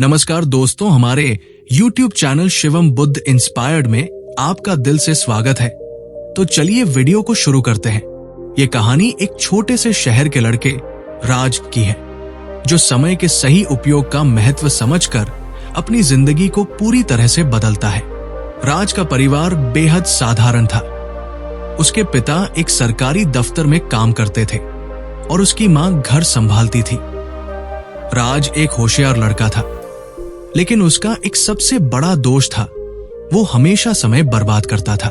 नमस्कार दोस्तों, हमारे YouTube channel Shivam Buddha inspired में आपका दिल से स्वागत है। तो चलिए वीडियो को शुरू करते हैं। ये कहानी एक छोटे से शहर के लड़के राज की है, जो समय के सही उपयोग का महत्व समझकर अपनी जिंदगी को पूरी तरह से बदलता है। राज का परिवार बेहद साधारण था। उसके पिता एक सरकारी दफ्तर में काम करते थे और उसकी मां घर संभालती थी। राज एक होशियार लड़का था, लेकिन उसका एक सबसे बड़ा दोष था, वो हमेशा समय बर्बाद करता था।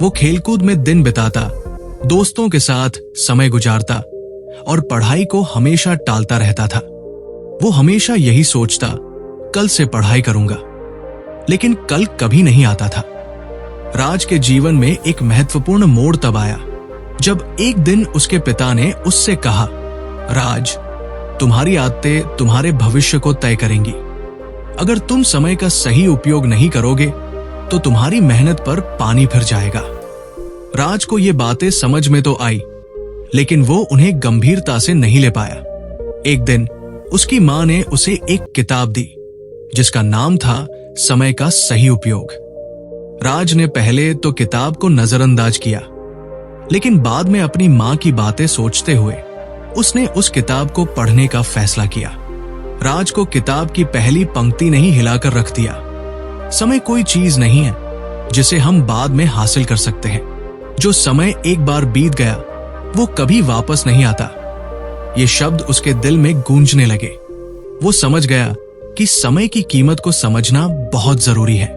वो खेलकूद में दिन बिताता, दोस्तों के साथ समय गुजारता और पढ़ाई को हमेशा टालता रहता था। वो हमेशा यही सोचता, कल से पढ़ाई करूंगा, लेकिन कल कभी नहीं आता था। राज के जीवन में एक महत्वपूर्ण मोड़ तब आया जब एक दिन उसके पिता ने उससे कहा, राज, तुम्हारी आदतें तुम्हारे भविष्य को तय करेंगी। अगर तुम समय का सही उपयोग नहीं करोगे तो तुम्हारी मेहनत पर पानी फिर जाएगा। राज को ये बातें समझ में तो आई, लेकिन वो उन्हें गंभीरता से नहीं ले पाया। एक दिन उसकी मां ने उसे एक किताब दी जिसका नाम था समय का सही उपयोग। राज ने पहले तो किताब को नजरअंदाज किया, लेकिन बाद में अपनी मां की बातें सोचते हुए उसने उस किताब को पढ़ने का फैसला किया। राज को किताब की पहली पंक्ति ने ही हिलाकर रख दिया। समय कोई चीज नहीं है जिसे हम बाद में हासिल कर सकते हैं। जो समय एक बार बीत गया वो कभी वापस नहीं आता। ये शब्द उसके दिल में गूंजने लगे। वो समझ गया कि समय की कीमत को समझना बहुत जरूरी है।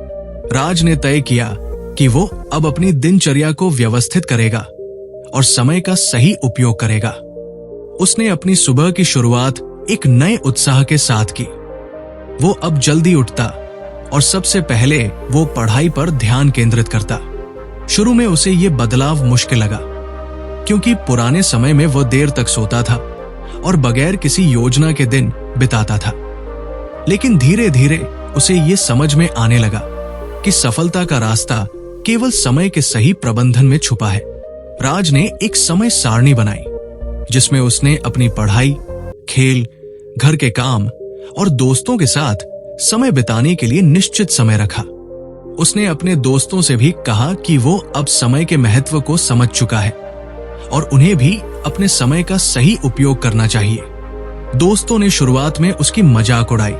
राज ने तय किया कि वो अब अपनी दिनचर्या को व्यवस्थित करेगा और समय का सही उपयोग करेगा। उसने अपनी सुबह की शुरुआत एक नए उत्साह के साथ की। वो अब जल्दी उठता और सबसे पहले वो पढ़ाई पर ध्यान केंद्रित करता। शुरू में उसे ये बदलाव मुश्किल लगा, क्योंकि पुराने समय में वो देर तक सोता था और बगैर किसी योजना के दिन बिताता था। लेकिन धीरे धीरे उसे ये समझ में आने लगा कि सफलता का रास्ता केवल समय के सही प्रबंधन में छुपा है। राज ने एक समय सारणी बनाई जिसमें उसने अपनी पढ़ाई, खेल, घर के काम और दोस्तों के साथ समय बिताने के लिए निश्चित समय रखा। उसने अपने दोस्तों से भी कहा कि वो अब समय के महत्व को समझ चुका है और उन्हें भी अपने समय का सही उपयोग करना चाहिए। दोस्तों ने शुरुआत में उसकी मजाक उड़ाई,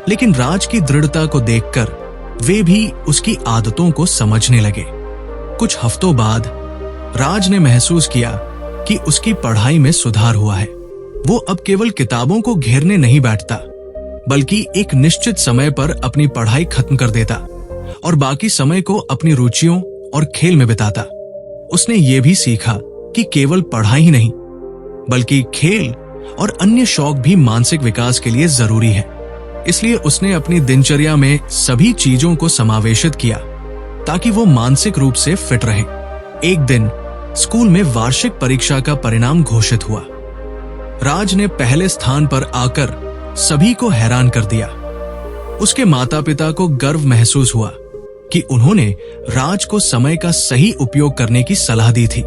लेकिन राज की दृढ़ता को देखकर वे भी उसकी आदतों को समझने लगे। कुछ हफ्तों बाद राज ने महसूस किया कि उसकी पढ़ाई में सुधार हुआ है। वो अब केवल किताबों को घेरने नहीं बैठता, बल्कि एक निश्चित समय पर अपनी पढ़ाई खत्म कर देता और बाकी समय को अपनी रुचियों और खेल में बिताता। उसने ये भी सीखा कि केवल पढ़ाई ही नहीं, बल्कि खेल और अन्य शौक भी मानसिक विकास के लिए जरूरी है। इसलिए उसने अपनी दिनचर्या में सभी चीजों को समावेशित किया ताकि वो मानसिक रूप से फिट रहे। एक दिन स्कूल में वार्षिक परीक्षा का परिणाम घोषित हुआ। राज ने पहले स्थान पर आकर सभी को हैरान कर दिया। उसके माता पिता को गर्व महसूस हुआ कि उन्होंने राज को समय का सही उपयोग करने की सलाह दी थी।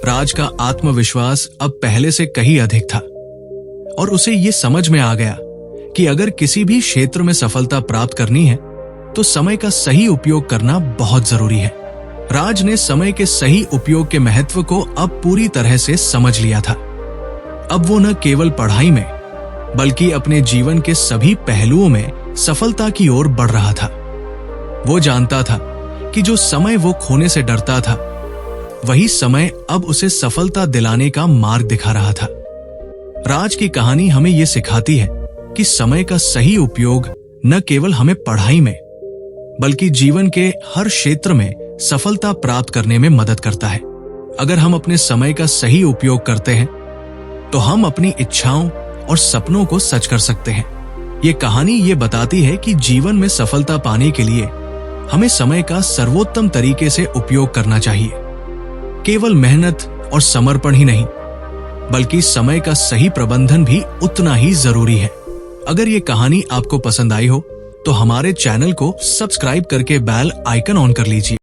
राज का आत्मविश्वास अब पहले से कहीं अधिक था और उसे ये समझ में आ गया कि अगर किसी भी क्षेत्र में सफलता प्राप्त करनी है तो समय का सही उपयोग करना बहुत जरूरी है। राज ने समय के सही उपयोग के महत्व को अब पूरी तरह से समझ लिया था। अब वो न केवल पढ़ाई में, बल्कि अपने जीवन के सभी पहलुओं में सफलता की ओर बढ़ रहा था। वो जानता था कि जो समय वो खोने से डरता था, वही समय अब उसे सफलता दिलाने का मार्ग दिखा रहा था। राज की कहानी हमें ये सिखाती है कि समय का सही उपयोग न केवल हमें पढ़ाई में, बल्कि जीवन के हर क्षेत्र में सफलता प्राप्त करने में मदद करता है। अगर हम अपने समय का सही उपयोग करते हैं तो हम अपनी इच्छाओं और सपनों को सच कर सकते हैं। ये कहानी ये बताती है कि जीवन में सफलता पाने के लिए हमें समय का सर्वोत्तम तरीके से उपयोग करना चाहिए। केवल मेहनत और समर्पण ही नहीं, बल्कि समय का सही प्रबंधन भी उतना ही जरूरी है। अगर ये कहानी आपको पसंद आई हो तो हमारे चैनल को सब्सक्राइब करके बेल आइकन ऑन कर लीजिए।